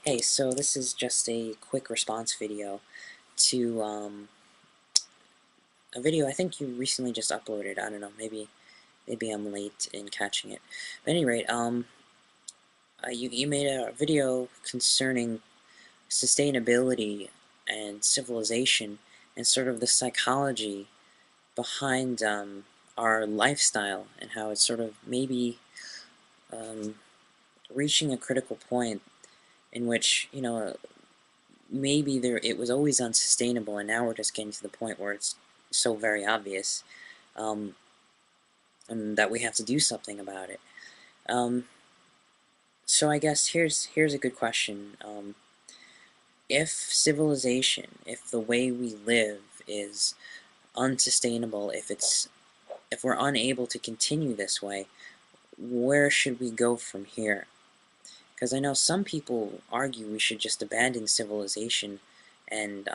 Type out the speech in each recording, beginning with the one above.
Hey, so this is just a quick response video to a video I think you recently just uploaded. I don't know, maybe I'm late in catching it. But at any rate, you made a video concerning sustainability and civilization and sort of the psychology behind our lifestyle and how it's sort of maybe um, reaching a critical point in which maybe it was always unsustainable, and now we're just getting to the point where it's so very obvious, um, and that we have to do something about it. Um, so I guess here's a good question. If civilization, if the way we live is unsustainable, if we're unable to continue this way, where should we go from here? Because I know some people argue we should just abandon civilization and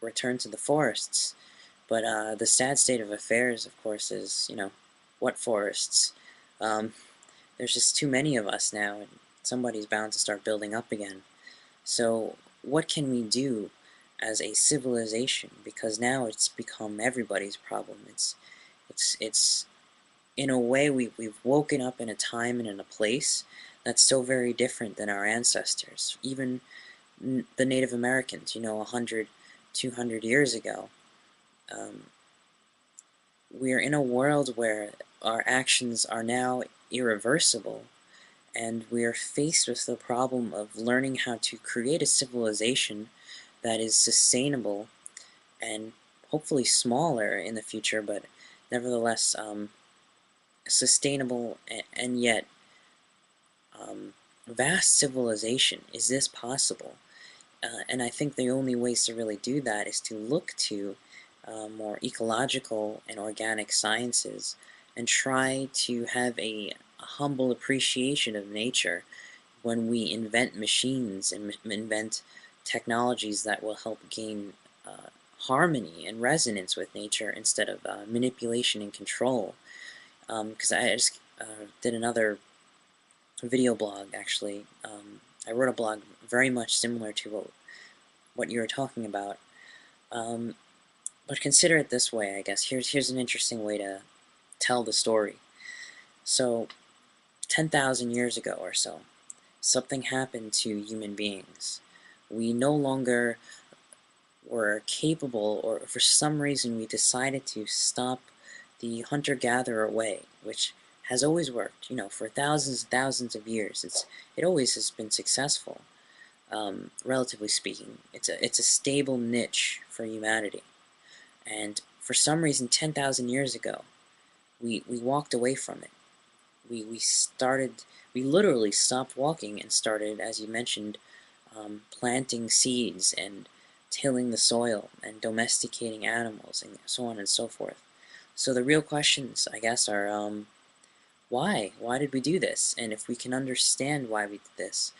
return to the forests. But the sad state of affairs, of course, is, what forests? Um, there's just too many of us now, and somebody's bound to start building up again. So what can we do as a civilization? Because now it's become everybody's problem. It's in a way, we've woken up in a time and in a place that's so very different than our ancestors. Even the Native Americans, 100, 200 years ago. Um, we're in a world where our actions are now irreversible, and we are faced with the problem of learning how to create a civilization that is sustainable and hopefully smaller in the future, but nevertheless sustainable and yet vast civilization. Is this possible? And I think the only ways to really do that is to look to more ecological and organic sciences and try to have a humble appreciation of nature when we invent machines and invent technologies that will help gain harmony and resonance with nature instead of manipulation and control. Because I just did another video blog, actually. I wrote a blog very much similar to what you were talking about. Um, but consider it this way, I guess. Here's an interesting way to tell the story. So, 10,000 years ago or so, something happened to human beings. We no longer were capable, or for some reason we decided to stop the hunter-gatherer way, which has always worked, for thousands and thousands of years. It always has been successful, relatively speaking. It's a stable niche for humanity. And for some reason, 10,000 years ago, we walked away from it. We literally stopped walking and started, as you mentioned, planting seeds and tilling the soil and domesticating animals and so on and so forth. So the real questions, I guess, are why? Why did we do this? And if we can understand why we did this,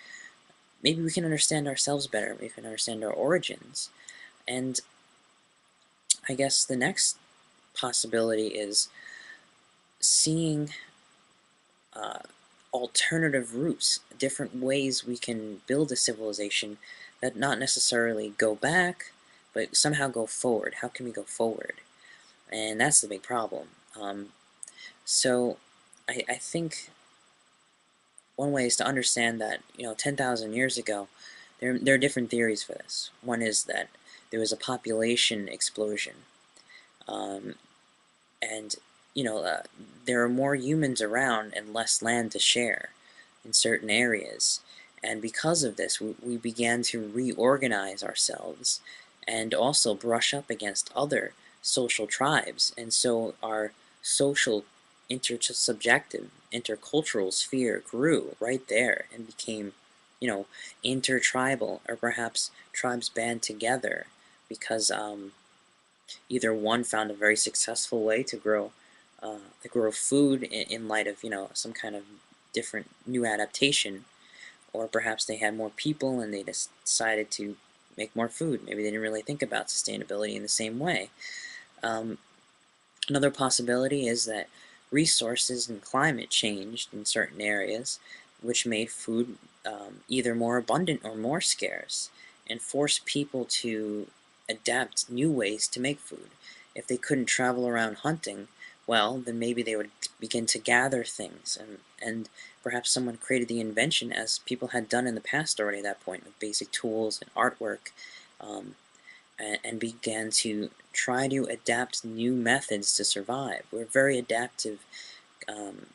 maybe we can understand ourselves better. We can understand our origins. And I guess the next possibility is seeing uh, alternative routes, different ways we can build a civilization that not necessarily go back, but somehow go forward. How can we go forward? And that's the big problem. So I think one way is to understand that, 10,000 years ago, there are different theories for this. One is that there was a population explosion, um, and there are more humans around and less land to share in certain areas. And because of this, we began to reorganize ourselves and also brush up against other social tribes. And so our social intersubjective, intercultural sphere grew right there and became, intertribal, or perhaps tribes band together because either one found a very successful way to grow food in light of some kind of different new adaptation, or perhaps they had more people and they decided to make more food. Maybe they didn't really think about sustainability in the same way. Um, Another possibility is that resources and climate changed in certain areas, which made food either more abundant or more scarce, and force people to adapt new ways to make food. If they couldn't travel around hunting, well, then maybe they would begin to gather things, and perhaps someone created the invention, as people had done in the past already at that point, with basic tools and artwork, um, and began to try to adapt new methods to survive. We're very adaptive, um,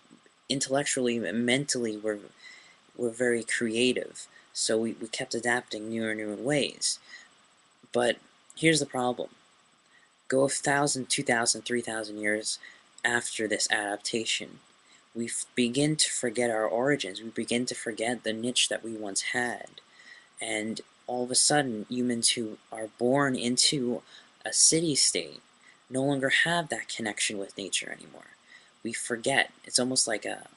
intellectually, mentally, we're very creative, so we kept adapting newer and newer ways. But here's the problem. Go 1,000, 2,000, 3,000 years after this adaptation, we begin to forget our origins. We begin to forget the niche that we once had. And all of a sudden, humans who are born into a city-state no longer have that connection with nature anymore. We forget. It's almost like a...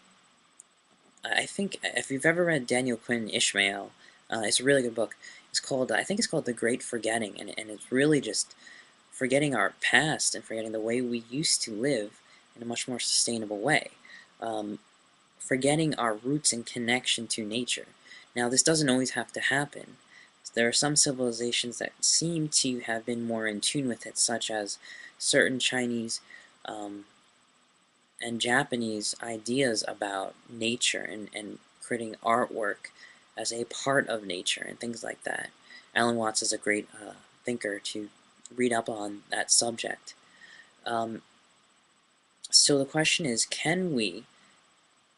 I think if you've ever read Daniel Quinn Ishmael, it's a really good book. It's called, I think it's called The Great Forgetting, and it's really just forgetting our past and forgetting the way we used to live in a much more sustainable way. Um, Forgetting our roots and connection to nature. Now, this doesn't always have to happen. There are some civilizations that seem to have been more in tune with it, such as certain Chinese um, and Japanese ideas about nature, and creating artwork as a part of nature and things like that. Alan Watts is a great thinker to read up on that subject. Um, so the question is, can we,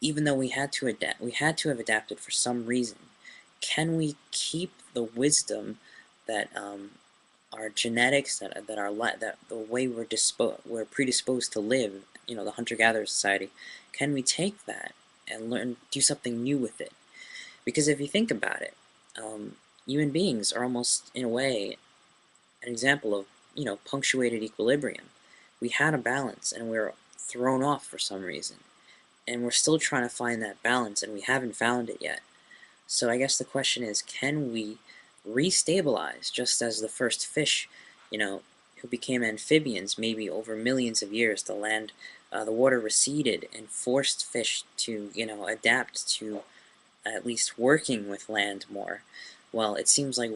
even though we had to adapt, we had to have adapted for some reason, can we keep the wisdom that our genetics, that the way we're predisposed to live, the hunter-gatherer society, can we take that and do something new with it? Because if you think about it, human beings are almost, in a way, an example of, punctuated equilibrium. We had a balance, and we were thrown off for some reason. And we're still trying to find that balance, and we haven't found it yet. So I guess the question is, can we restabilize, just as the first fish, who became amphibians maybe over millions of years? The water receded and forced fish to, adapt to at least working with land more. Well, it seems like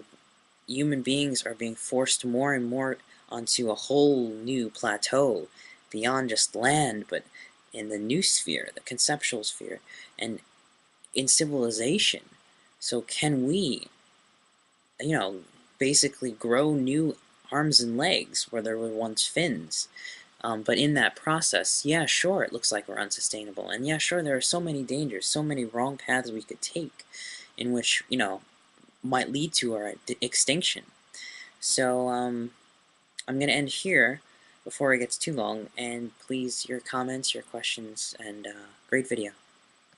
human beings are being forced more and more onto a whole new plateau beyond just land, but in the new sphere, the conceptual sphere, and in civilization. So can we, you know, basically grow new arms and legs where there were once fins? But in that process, yeah, sure, it looks like we're unsustainable. And yeah, sure, there are so many dangers, so many wrong paths we could take in which, might lead to our extinction. So I'm going to end here before it gets too long, and please, your comments, your questions, and great video.